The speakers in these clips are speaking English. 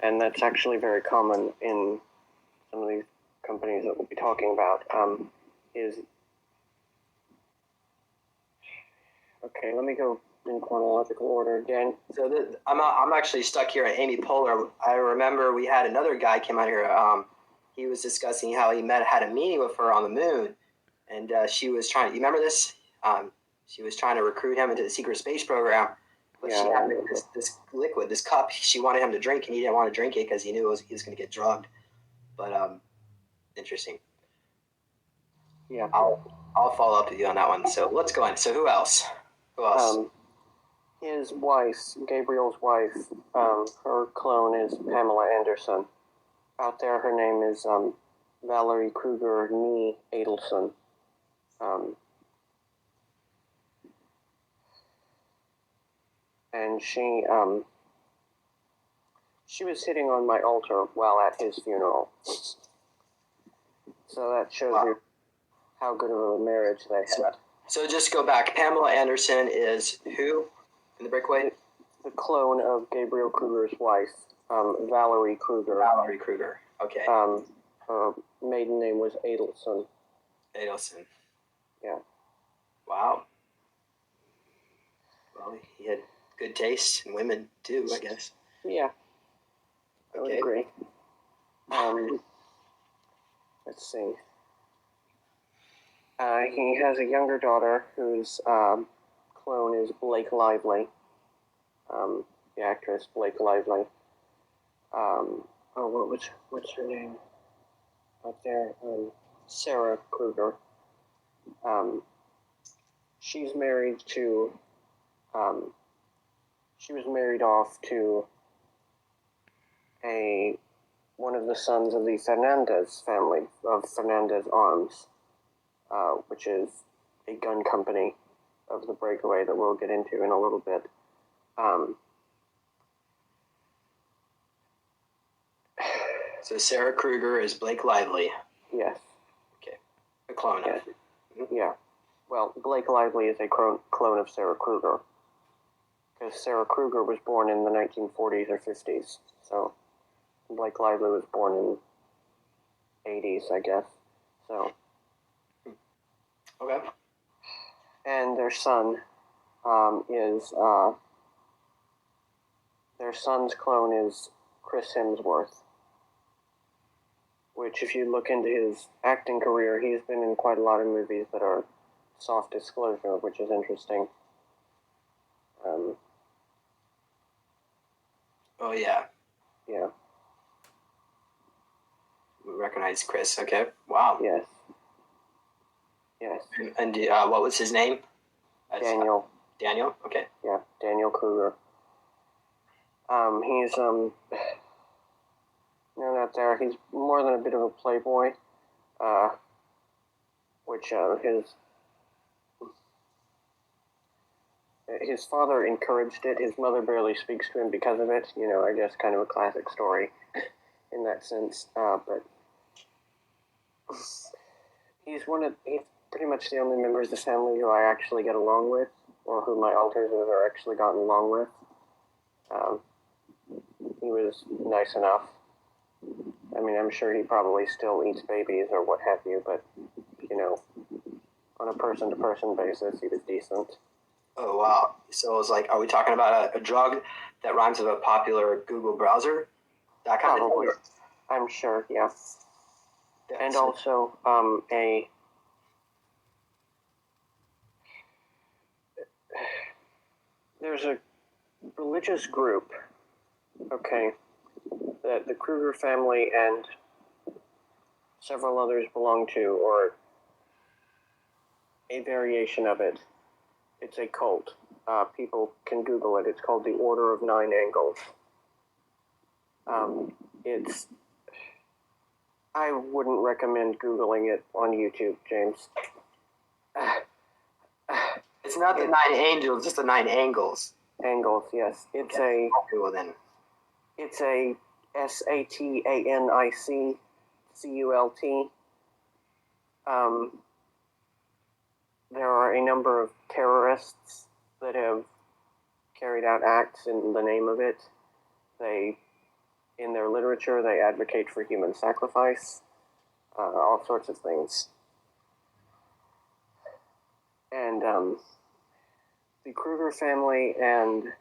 and that's actually very common in some of these companies that we'll be talking about. Okay, let me go in chronological order again. So I'm actually stuck here at Amy Poehler. I remember we had another guy came out here. He was discussing how he had a meeting with her on the moon, and she was trying. You remember this? She was trying to recruit him into the secret space program, but she had this liquid, this cup. She wanted him to drink, and he didn't want to drink it because he knew he was going to get drugged. But interesting. Yeah, I'll follow up with you on that one. So let's go on. So who else? His wife, Gabriel's wife, her clone is Pamela Anderson. Out there, her name is Valerie Kruger Nee Adelson. And she was hitting on my altar while at his funeral. So that shows you how good of a marriage they had. So just go back. Pamela Anderson is who in the breakaway? The clone of Gabriel Kruger's wife, Valerie Kruger. Valerie Kruger. Okay. Her maiden name was Adelson. Adelson. Yeah. Wow. Well, he had good taste in women too, I guess. Yeah. I would agree. Let's see. He has a younger daughter whose clone is Blake Lively. The actress Blake Lively. What's her name? Out there, Sarah Kruger. She's married to. She was married off to one of the sons of the Fernandez family of Fernandez Arms, which is a gun company of the breakaway that we'll get into in a little bit. So Sarah Kruger is Blake Lively. Yes. Okay. A clone of. Yeah. Well, Blake Lively is a clone of Sarah Kruger. Because Sarah Kruger was born in the 1940s or 50s. So Blake Lively was born in 80s, I guess. So. Okay. And their son their son's clone is Chris Hemsworth. Which, if you look into his acting career, he's been in quite a lot of movies that are soft disclosure, which is interesting. Oh, yeah. Yeah. We recognize Chris, okay. Wow. Yes. Yes. And what was his name? Daniel. Daniel? Okay. Yeah, Daniel Kruger. He's, known out there. He's more than a bit of a playboy, which his father encouraged it. His mother barely speaks to him because of it. You know, I guess kind of a classic story in that sense. But he's pretty much the only member of the family who I actually get along with, or who my alters have ever actually gotten along with. He was nice enough. I mean, I'm sure he probably still eats babies or what have you, but, you know, on a person-to-person basis, he was decent. Oh, wow. So it was like, are we talking about a drug that rhymes with a popular Google browser? That kind of thing? I'm sure, yeah. And also, there's a religious group, okay, that the Kruger family and several others belong to, or a variation of it. It's a cult. People can Google it. It's called the Order of Nine Angles. I wouldn't recommend Googling it on YouTube, James. It's not the 9 angels, just the 9 angles. Angles, yes. It's a SATANICCULT. There are a number of terrorists that have carried out acts in the name of it. They in their literature, they advocate for human sacrifice, all sorts of things. And the Kruger family and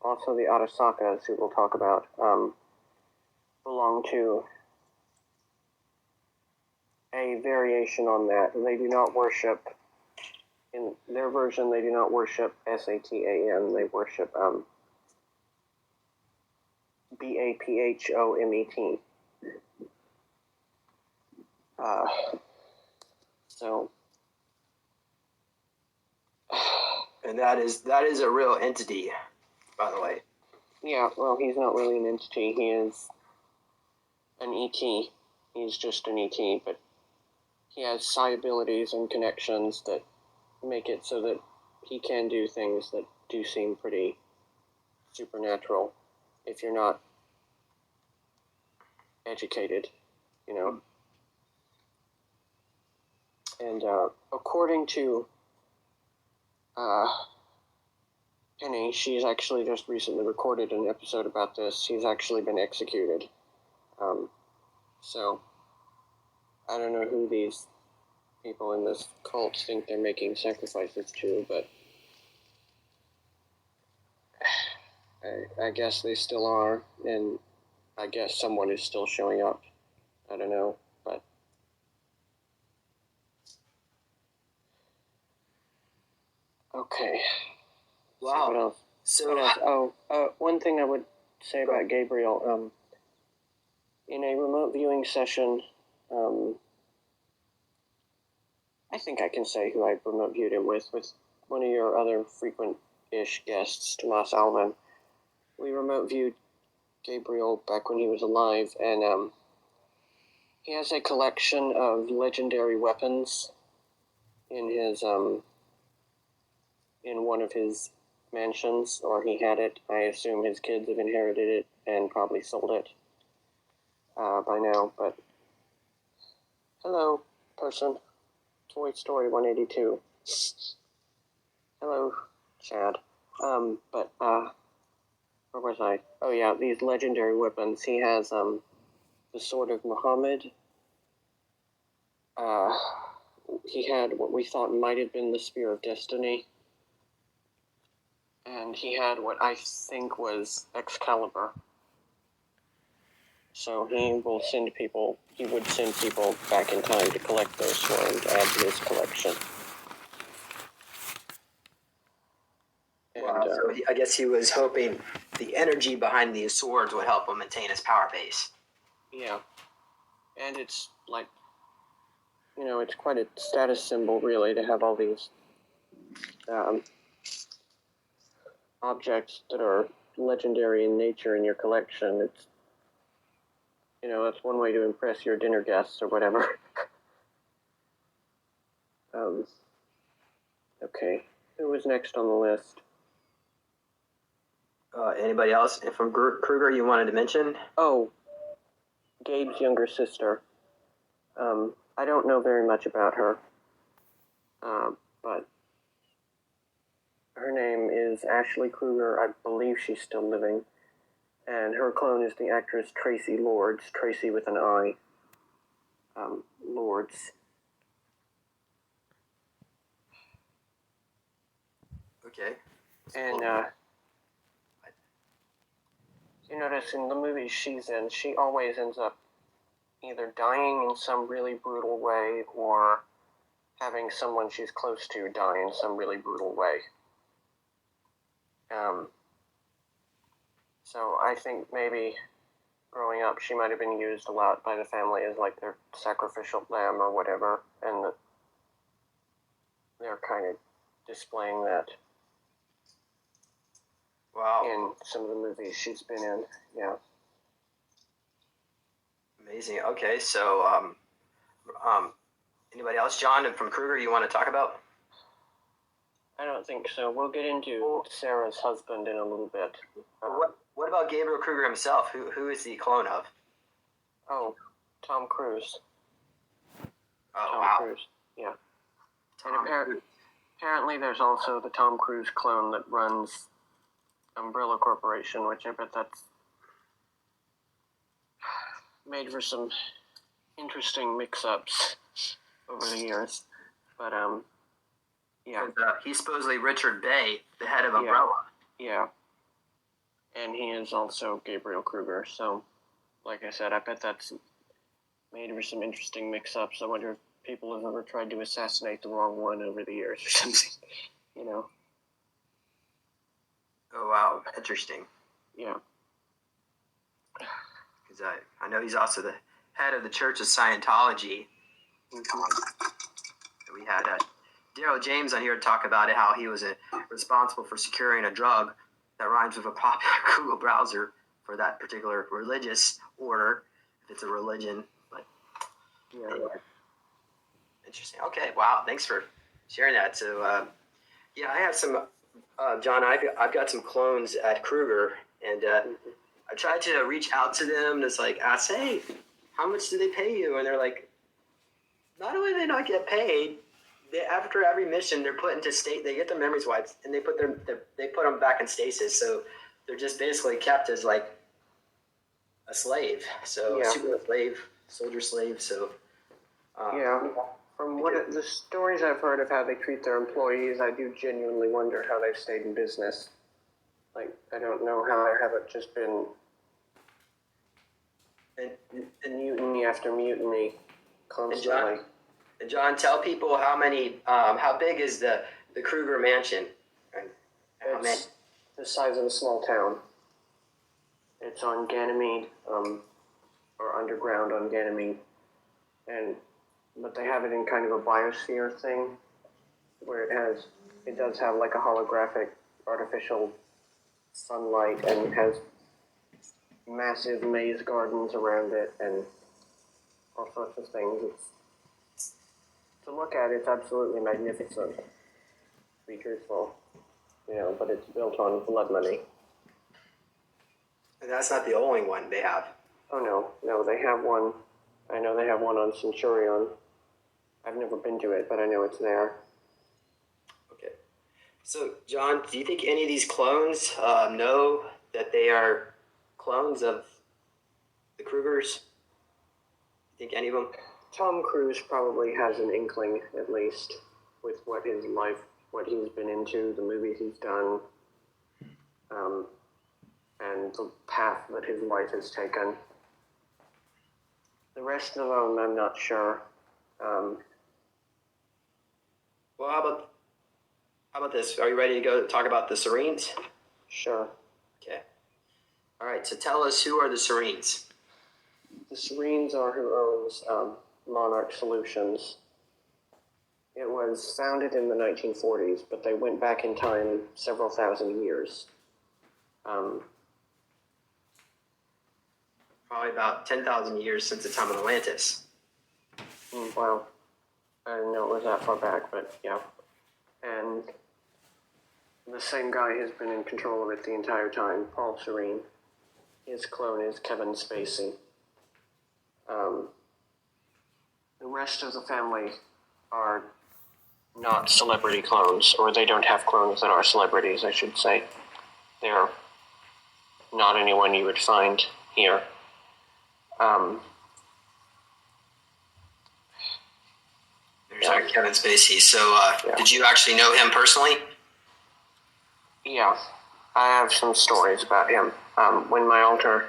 also the Arasakas, who we'll talk about, belong to a variation on that. They do not worship, in their version, they do not worship Satan, they worship Baphomet. So, And that is a real entity, by the way. yeah, well, he's not really an entity. He is an ET. He's just an ET, but he has psi abilities and connections that make it so that he can do things that do seem pretty supernatural if you're not educated, you know. And according to Penny, she's actually just recently recorded an episode about this. He's actually been executed. So, I don't know who these people in this cult think they're making sacrifices to, but I guess they still are, and I guess someone is still showing up. I don't know, but okay. Wow. What else? So What else? One thing I would say about Gabriel, in a remote viewing session, I think I can say who I remote viewed him with one of your other frequent-ish guests, Tomas Alvin. We remote viewed Gabriel back when he was alive, and he has a collection of legendary weapons in his in one of his mansions, or he had it. I assume his kids have inherited it and probably sold it by now. But hello, person. Toy Story 182. Hello, Chad. But where was I? Oh yeah, these legendary weapons. He has the Sword of Muhammad. He had what we thought might have been the Spear of Destiny. And he had what I think was Excalibur. So he would send people back in time to collect those for him to add to his collection. And, wow. So I guess he was hoping the energy behind these swords would help him maintain his power base. yeah. And it's like, you know, it's quite a status symbol, really, to have all these objects that are legendary in nature in your collection. It's, you know, that's one way to impress your dinner guests or whatever. Okay, who was next on the list? Anybody else from Kruger you wanted to mention? Oh, Gabe's younger sister. I don't know very much about her, but her name is Ashley Kruger. I believe she's still living. And her clone is the actress Tracy Lords, Tracy with an I. Lords. Okay. And you notice in the movies she's in, she always ends up either dying in some really brutal way or having someone she's close to die in some really brutal way. So I think maybe growing up she might have been used a lot by the family as like their sacrificial lamb or whatever, and they're kind of displaying that. Wow. In some of the movies she's been in, yeah. Amazing. Okay, so anybody else, John, from Kruger, you want to talk about? I don't think so. We'll get into Sarah's husband in a little bit. What about Gabriel Kruger himself? Who is he a clone of? Oh, Tom Cruise. Oh, Tom wow. Cruise, yeah. And apparently there's also the Tom Cruise clone that runs Umbrella Corporation, which I bet that's made for some interesting mix-ups over the years. But, yeah. He's supposedly Richard Bay, the head of Umbrella. Yeah. And he is also Gabriel Kruger, so, like I said, I bet that's made for some interesting mix-ups. I wonder if people have ever tried to assassinate the wrong one over the years or something, you know? Oh, wow. Interesting. Yeah. Because I know he's also the head of the Church of Scientology. We had Daryl James on here to talk about it, how he was responsible for securing a drug that rhymes with a popular Google browser for that particular religious order, if it's a religion. But anyway. Interesting. Okay, wow. Thanks for sharing that. So, I have some, John, I've got some clones at Kruger, and I tried to reach out to them, just like ask, hey, how much do they pay you? And they're like, not only do they not get paid, after every mission, they're put into state. They get their memories wiped, and they put them back in stasis. So they're just basically kept as like a slave. So super slave, soldier slave. So from the stories I've heard of how they treat their employees, I do genuinely wonder how they've stayed in business. Like, I don't know how there haven't just been mutiny after mutiny constantly. And John, tell people how big is the Kruger mansion? It's the size of a small town. It's on Ganymede, or underground on Ganymede, but they have it in kind of a biosphere thing, where it does have like a holographic artificial sunlight, and it has massive maze gardens around it and all sorts of things. To look at, it's absolutely magnificent, to be truthful, but it's built on blood money. And that's not the only one they have. Oh, no, they have one. I know they have one on Centurion. I've never been to it, but I know it's there. Okay. So, John, do you think any of these clones know that they are clones of the Krugers? You think any of them? Tom Cruise probably has an inkling, at least, with what he's been into, the movies he's done, and the path that his life has taken. The rest of them, I'm not sure. Well, how about this? Are you ready to go talk about the Serenes? Sure. Okay. All right, so tell us, who are the Serenes? The Serenes are who owns Monarch Solutions. It was founded in the 1940s, but they went back in time several thousand years. Probably about 10,000 years since the time of Atlantis. Wow. I didn't know it was that far back, but yeah. And the same guy has been in control of it the entire time, Paul Serene. His clone is Kevin Spacey. The rest of the family are not celebrity clones, or they don't have clones that are celebrities, I should say. They're not anyone you would find here. There's Kevin Spacey. So, Did you actually know him personally? Yeah, I have some stories about him. When my alter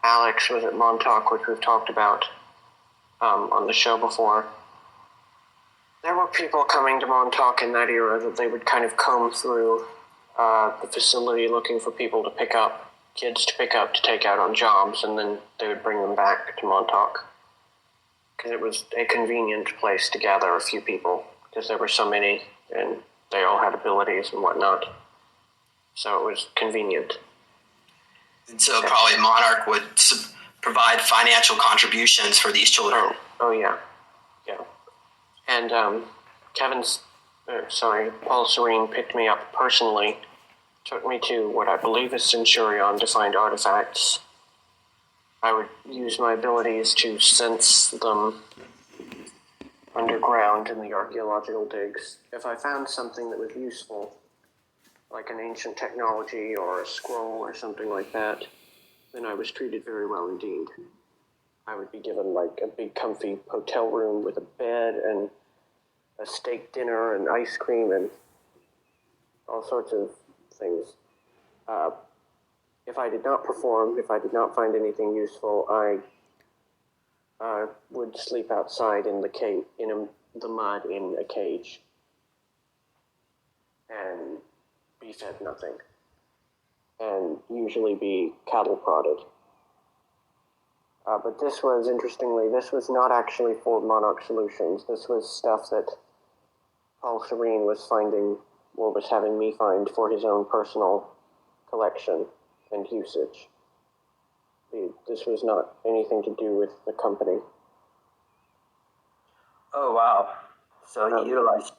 Alex was at Montauk, which we've talked about on the show before, there were people coming to Montauk in that era that they would kind of comb through the facility looking for people to pick up, kids to pick up to take out on jobs, and then they would bring them back to Montauk. Because it was a convenient place to gather a few people, because there were so many, and they all had abilities and whatnot. So it was convenient. And so probably Monarch would provide financial contributions for these children. Oh yeah. Yeah. And Paul Serene picked me up personally, took me to what I believe is Centurion to find artifacts. I would use my abilities to sense them underground in the archaeological digs. If I found something that was useful, like an ancient technology or a scroll or something like that, then I was treated very well indeed. I would be given like a big comfy hotel room with a bed and a steak dinner and ice cream and all sorts of things. If I did not perform, if I did not find anything useful, I would sleep outside in the mud in a cage and be fed nothing, and usually be cattle prodded. But this was, interestingly, this was not actually for Monarch Solutions. This was stuff that Paul Serene was finding, or was having me find for his own personal collection and usage. This was not anything to do with the company. Oh, wow. So he utilized